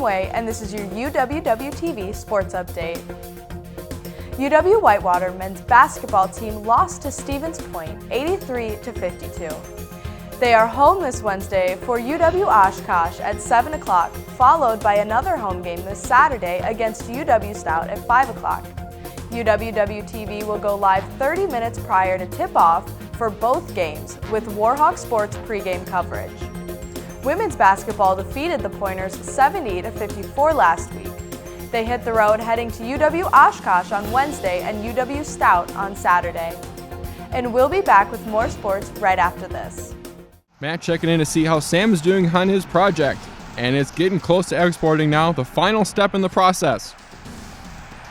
Way, and this is your UWW-TV Sports Update. UW-Whitewater men's basketball team lost to Stevens Point 83-52. They are home this Wednesday for UW-Oshkosh at 7 o'clock, followed by another home game this Saturday against UW-Stout at 5 o'clock. UWW-TV will go live 30 minutes prior to tip-off for both games with Warhawk Sports pregame coverage. Women's basketball defeated the Pointers 70-54 last week. They hit the road heading to UW-Oshkosh on Wednesday and UW-Stout on Saturday. And we'll be back with more sports right after this. Matt checking in to see how Sam is doing on his project. And it's getting close to exporting now, the final step in the process.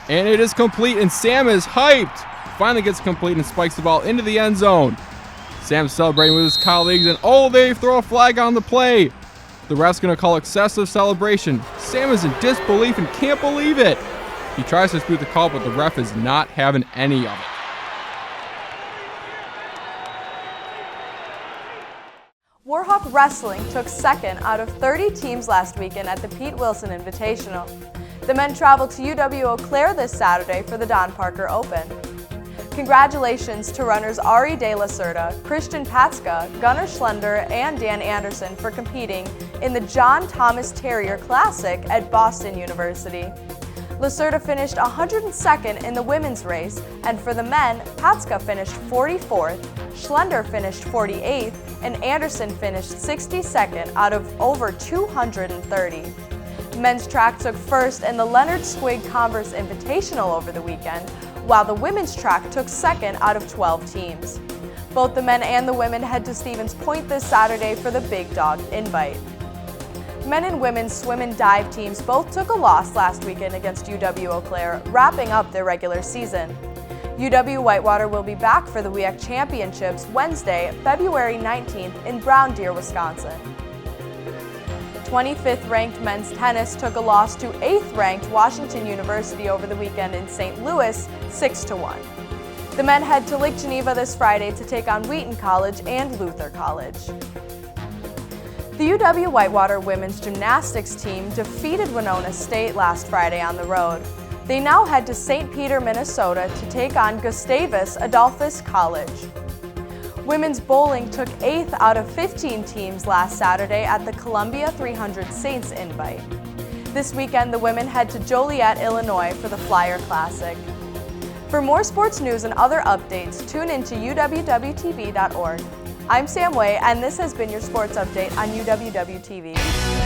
And it is complete, and Sam is hyped. Finally gets complete and spikes the ball into the end zone. Sam's celebrating with his colleagues, and they throw a flag on the play. The ref's going to call excessive celebration. Sam is in disbelief and can't believe it. He tries to dispute the call, but the ref is not having any of it. Warhawk Wrestling took second out of 30 teams last weekend at the Pete Wilson Invitational. The men traveled to UW-Eau Claire this Saturday for the Don Parker Open. Congratulations to runners Ari De La Cerda, Christian Patska, Gunnar Schlender, and Dan Anderson for competing in the John Thomas Terrier Classic at Boston University. Lacerda finished 102nd in the women's race, and for the men, Patska finished 44th, Schlender finished 48th, and Anderson finished 62nd out of over 230. Men's track took first in the Leonard Squig Converse Invitational over the weekend, while the women's track took second out of 12 teams. Both the men and the women head to Stevens Point this Saturday for the Big Dog Invite. Men and women's swim and dive teams both took a loss last weekend against UW-Eau Claire, wrapping up their regular season. UW-Whitewater will be back for the WEAC Championships Wednesday, February 19th in Brown Deer, Wisconsin. 25th ranked men's tennis took a loss to 8th ranked Washington University over the weekend in St. Louis, 6-1. The men head to Lake Geneva this Friday to take on Wheaton College and Luther College. The UW-Whitewater women's gymnastics team defeated Winona State last Friday on the road. They now head to St. Peter, Minnesota to take on Gustavus Adolphus College. Women's bowling took 8th out of 15 teams last Saturday at the Columbia 300 Saints Invite. This weekend, the women head to Joliet, Illinois for the Flyer Classic. For more sports news and other updates, tune in to UWWTV.org. I'm Sam Way, and this has been your sports update on UWW-TV.